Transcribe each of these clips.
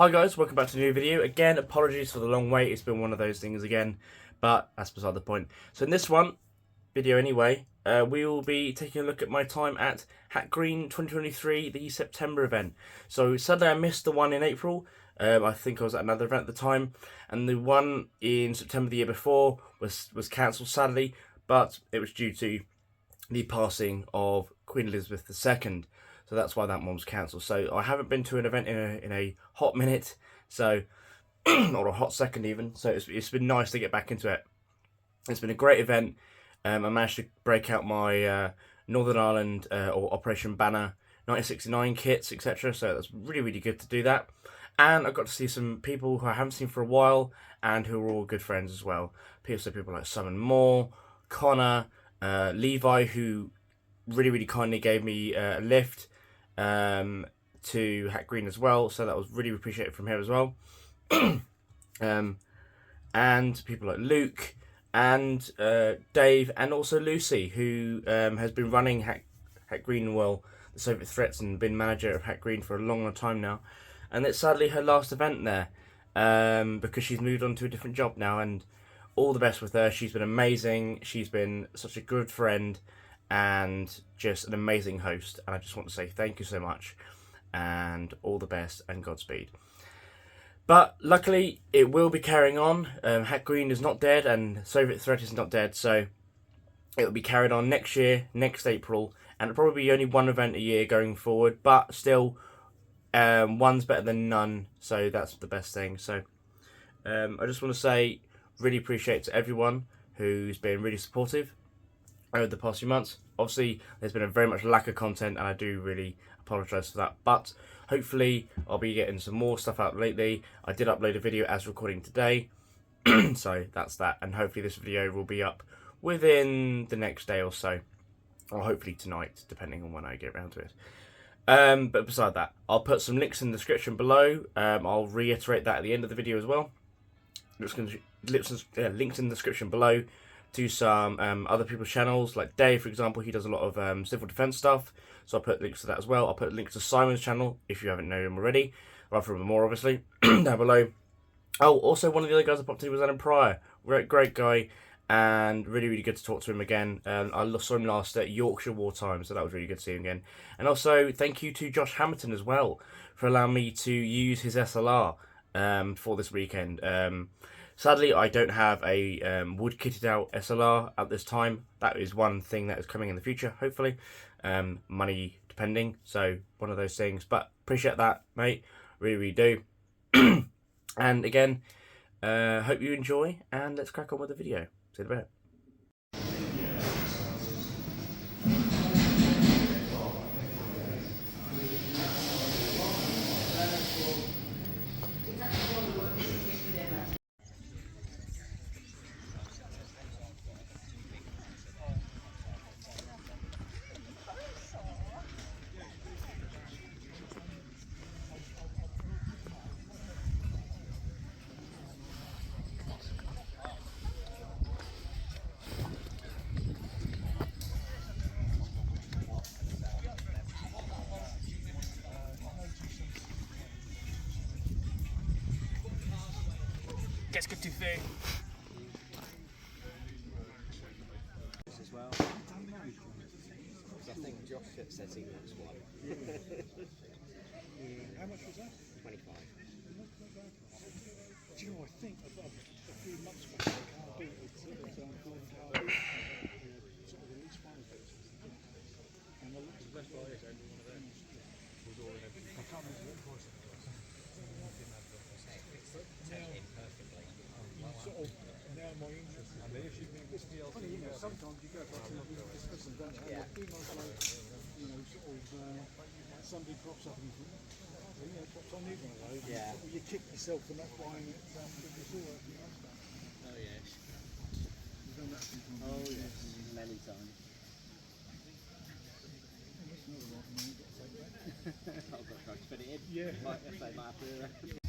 Hi guys, welcome back to a new video. Again, apologies for the long wait, it's been one of those things again, but that's beside the point. So in this video anyway, we will be taking a look at my time at Hat Green 2023, the September event. So sadly I missed the one in April. I think I was at another event at the time, and the one in September the year before was cancelled sadly, but it was due to the passing of Queen Elizabeth II. So that's why that one was cancelled. So I haven't been to an event in a hot minute, so or a hot second even. So it's been nice to get back into it. It's been a great event. I managed to break out my Northern Ireland or Operation Banner 1969 kits, etc. So that's really good to do that. And I got to see some people who I haven't seen for a while and who are all good friends as well. People like Simon Moore, Connor, Levi, who really kindly gave me a lift to Hat Green as well, so that was really appreciated from here as well. And people like Luke and Dave and also Lucy, who has been running Hat Green, well, the Soviet Threats, and been manager of Hat Green for a long time now. And it's sadly her last event there, because she's moved on to a different job now, and all the best with her. She's been amazing. She's been such a good friend and just an amazing host, and I just want to say thank you so much and all the best and Godspeed. But luckily it will be carrying on. Hat Green is not dead and Soviet Threat is not dead, so it will be carried on next year, next April, and it'll probably be only one event a year going forward, but still one's better than none, so that's the best thing. So I just want to say really appreciate to everyone who's been really supportive over the past few months. Obviously there's been a very much lack of content, and I do really apologise for that, but hopefully I'll be getting some more stuff out lately. I did upload a video as recording today so that's that, and hopefully this video will be up within the next day or so, or hopefully tonight, depending on when I get around to it. But beside that, I'll put some links in the description below. I'll reiterate that at the end of the video as well. Links in the description below to some other people's channels, like Dave, for example. He does a lot of civil defence stuff, so I'll put links to that as well. I'll put links to Simon's channel if you haven't known him already, Rifleman more obviously, down below. Oh, also one of the other guys I popped in was Adam Pryor. Great guy, and really good to talk to him again. I saw him last at Yorkshire Wartime, so that was really good to see him again. And also thank you to Josh Hamilton as well for allowing me to use his SLR for this weekend. Sadly, I don't have a wood kitted out SLR at this time. That is one thing that is coming in the future, hopefully. Money depending, so one of those things. But appreciate that, mate. Really do. And again, hope you enjoy, and let's crack on with the video. See you in a bit. Qu'est-ce que tu fais? As well. I think Josh says he wants one. How much was that? 25. Do you know, I think a few months back, I beat it Gordon Carr, sort of release one of those. And I looked at the best buy is only one of them. Was all in everything. I can't remember what it was. Sort of now my interest is. I mean, if you think it's funny, you know, sometimes you go back and discuss them, don't you? Yeah. And a few months later, you know, sort of somebody pops up and you think, well, you know, pops on you one of those. Yeah. And you kick yourself for not buying it because you saw it. Oh yes. You've done that sometimes. Oh yes. Many times. That's another one, you've got to take that. I've got to try to fit it in. Yeah. Might have to.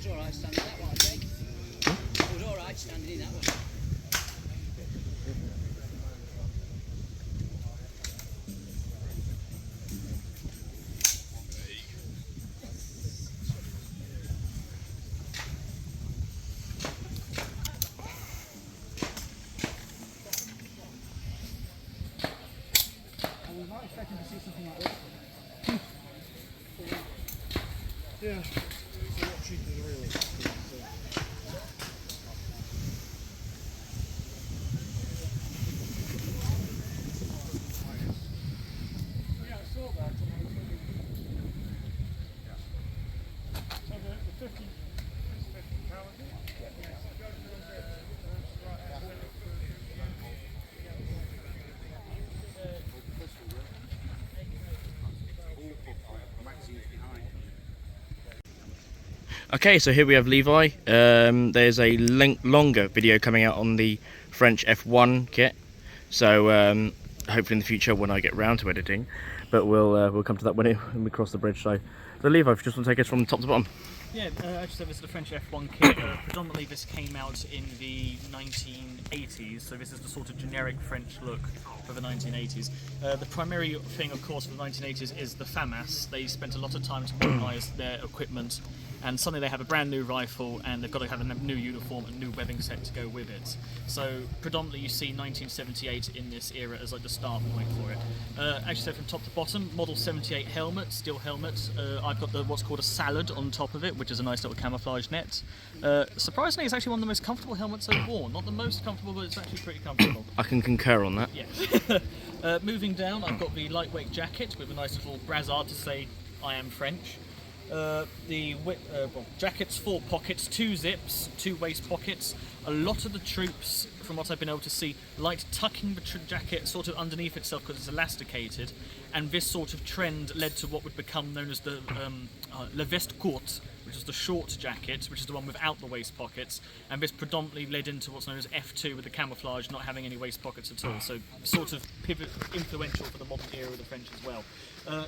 was alright standing in that one, I think. It was alright standing in that one. I was not expecting to see something like this. Yeah, it's a lot cheaper than the real one. Yeah, I saw that. So the 50 pounds. Okay, so here we have Levi. There's a longer video coming out on the French F1 kit, so hopefully in the future when I get round to editing, but we'll come to that when we cross the bridge. So Levi, if you just want to take us from top to bottom. Yeah, as I said, this is the French F1 kit. Predominantly this came out in the 1980s, so this is the sort of generic French look for the 1980s. The primary thing, of course, for the 1980s is the FAMAS. They spent a lot of time to modernise their equipment, and suddenly they have a brand new rifle and they've got to have a new uniform and new webbing set to go with it. So predominantly you see 1978 in this era as like the start point for it. As you said, from top to bottom, model 78 helmet, steel helmet. I've got what's called a salad on top of it, which is a nice little camouflage net. Surprisingly, it's actually one of the most comfortable helmets I've worn. Not the most comfortable, but it's actually pretty comfortable. I can concur on that. Yeah. Moving down, I've got the lightweight jacket with a nice little brassard to say I am French. Jacket's 4 pockets, 2 zips, 2 waist pockets. A lot of the troops, from what I've been able to see, like tucking the jacket sort of underneath itself because it's elasticated, and this sort of trend led to what would become known as the la veste courte, which is the short jacket, which is the one without the waist pockets, and this predominantly led into what's known as F2 with the camouflage not having any waist pockets at all, so sort of influential for the modern era of the French as well.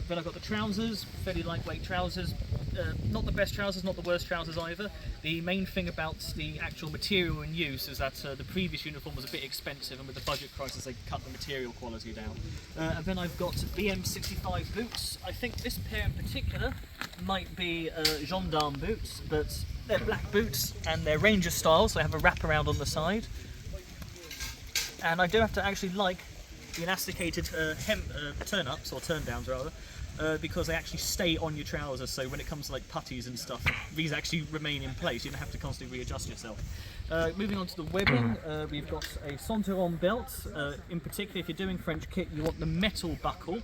Then I've got the trousers, fairly lightweight trousers, not the best trousers, not the worst trousers either. The main thing about the actual material in use is that the previous uniform was a bit expensive, and with the budget crisis they cut the material quality down. And then I've got BM65 boots. I think this pair in particular might be gendarme boots, but they're black boots and they're Ranger style, so they have a wraparound on the side. And I do have to actually like the elasticated turn-ups, or turn-downs rather, because they actually stay on your trousers, so when it comes to like putties and stuff, these actually remain in place, you don't have to constantly readjust yourself. Moving on to the webbing, we've got a Centauron belt. In particular, if you're doing French kit, you want the metal buckle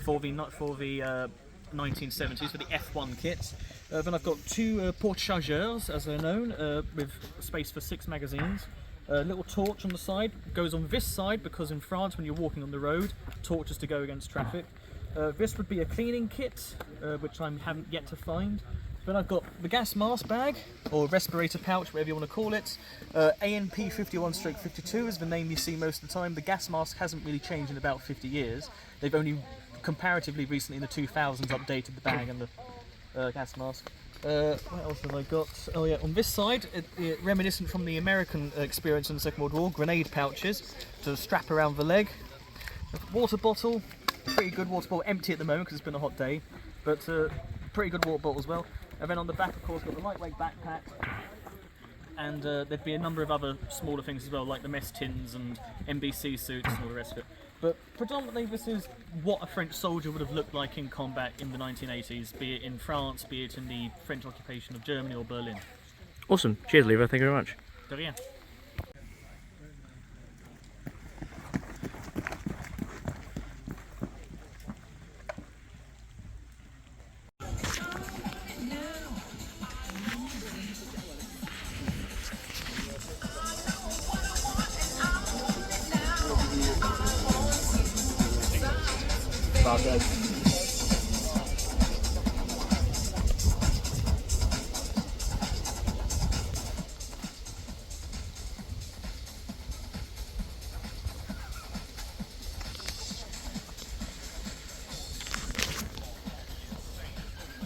for the 1970s, for the F1 kit. Then I've got 2 porte-chargeurs, as they're known, with space for 6 magazines. A little torch on the side, goes on this side because in France when you're walking on the road, torches to go against traffic. This would be a cleaning kit, which I haven't yet to find. Then I've got the gas mask bag, or respirator pouch, whatever you want to call it. ANP 51/52 is the name you see most of the time. The gas mask hasn't really changed in about 50 years. They've only comparatively recently in the 2000s updated the bag and the gas mask. What else have I got? Oh yeah, on this side, reminiscent from the American experience in the Second World War, grenade pouches to strap around the leg. Water bottle, pretty good water bottle, empty at the moment because it's been a hot day, but pretty good water bottle as well. And then on the back, of course, got the lightweight backpack, and there'd be a number of other smaller things as well, like the mess tins and NBC suits and all the rest of it. But predominantly this is what a French soldier would have looked like in combat in the 1980s, be it in France, be it in the French occupation of Germany or Berlin. Awesome. Cheers, Levi. Thank you very much. De rien.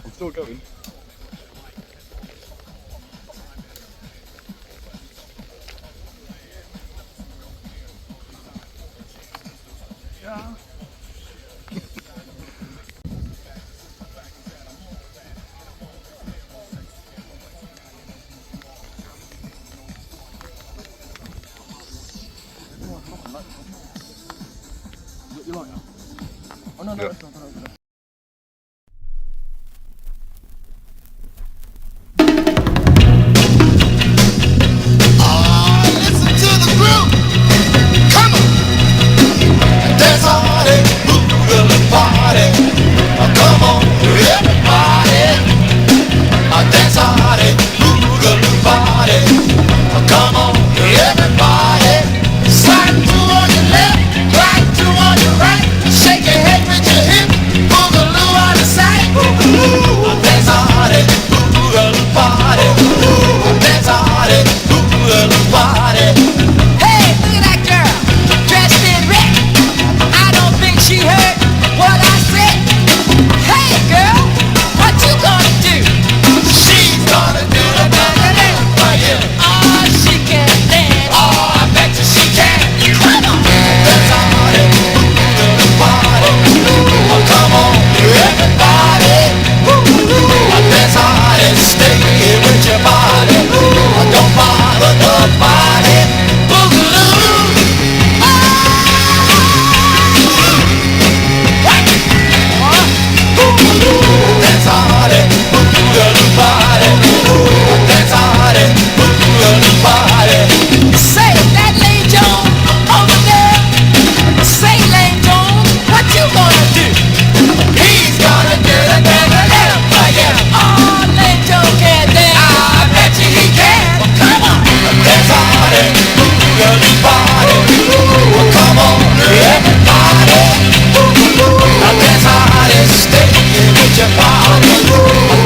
I'm still going. Listen to the groove. Come on. Dance party, boogaloo party. Come on, everybody. Dance party, boogaloo party. Come on, everybody. Slide to on your left, right to on your right. Shake your head with your hip. Boogaloo on the side. Boogaloo. Dance party, boogaloo party. Dance party, boogaloo party. Hey, look at that girl, dressed in red. I don't think she heard what I said. Hey, girl, what you gonna do? She's gonna do the boogaloo. Oh, she can dance. Oh, I bet you she can. Come on. Dance party, boogaloo party. Oh, come on, everybody. Dance party, stay with your body. Don't bother nobody. Boogaloo. Dance party, boogaloo party. Dance party, boogaloo party. Say that Lane Jones over there. Say Lane Jones, what you gonna do? He's gonna do the boogaloo for you. Oh, Lane Jones can dance. I bet you he can. Come on. Dance party, boogaloo party. Come on, everybody. Dance party, stay with your body.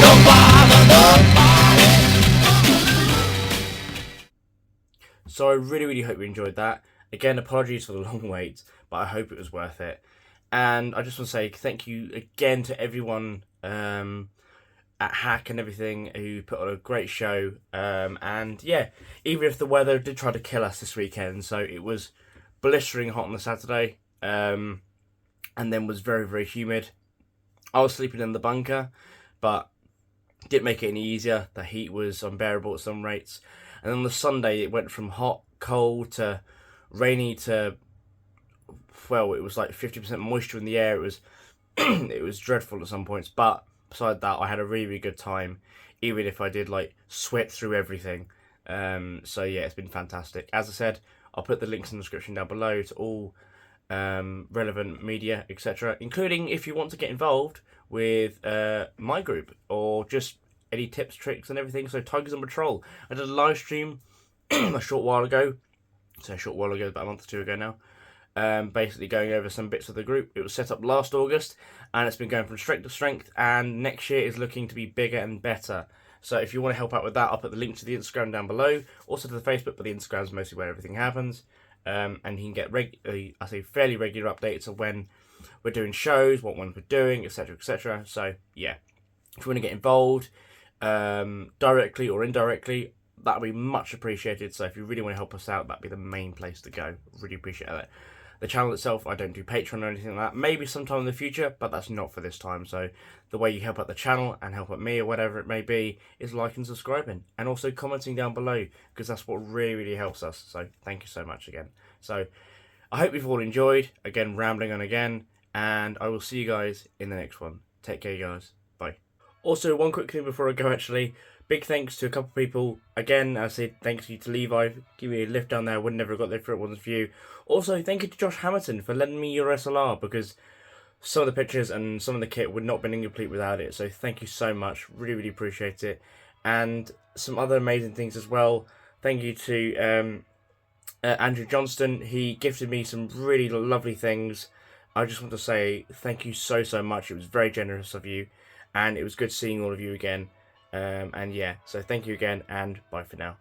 Don't bother nobody. So I really hope you enjoyed that. Again, apologies for the long wait, but I hope it was worth it. And I just want to say thank you again to everyone at Hack and everything who put on a great show. And yeah, even if the weather did try to kill us this weekend, so it was blistering hot on the Saturday, and then was very humid. I was sleeping in the bunker, but didn't make it any easier. The heat was unbearable at some rates. And on the Sunday, it went from hot, cold to rainy to, well, it was like 50% moisture in the air. It was it was dreadful at some points. But beside that, I had a really good time, even if I did like sweat through everything. So yeah, it's been fantastic. As I said, I'll put the links in the description down below to all relevant media, etc., including if you want to get involved with my group or just any tips, tricks and everything. So Tigers on Patrol, I did a live stream a short while ago, about a month or two ago now, basically going over some bits of the group. It was set up last August and it's been going from strength to strength, and next year is looking to be bigger and better. So if you want to help out with that, I'll put the link to the Instagram down below, also to the Facebook, but the Instagram is mostly where everything happens. And you can get fairly regular updates of when we're doing shows, what ones we're doing, etc. So yeah, if you want to get involved directly or indirectly, that would be much appreciated. So if you really want to help us out, that'd be the main place to go. Really appreciate that. The channel itself, I don't do Patreon or anything like that. Maybe sometime in the future, but that's not for this time. So the way you help out the channel and help out me or whatever it may be is liking and subscribing, and also commenting down below, because that's what really helps us. So thank you so much again. So I hope you've all enjoyed. Again, rambling on again, and I will see you guys in the next one. Take care, guys. Bye. Also, one quick thing before I go, actually. Big thanks to a couple of people. Again, I said thanks you to Levi. Give me a lift down there. I would never have got there if it wasn't for you. Also, thank you to Josh Hamilton for lending me your SLR, because some of the pictures and some of the kit would not have been incomplete without it. So thank you so much. Really appreciate it. And some other amazing things as well. Thank you to Andrew Johnston. He gifted me some really lovely things. I just want to say thank you so much. It was very generous of you, and it was good seeing all of you again. And yeah, so thank you again, and bye for now.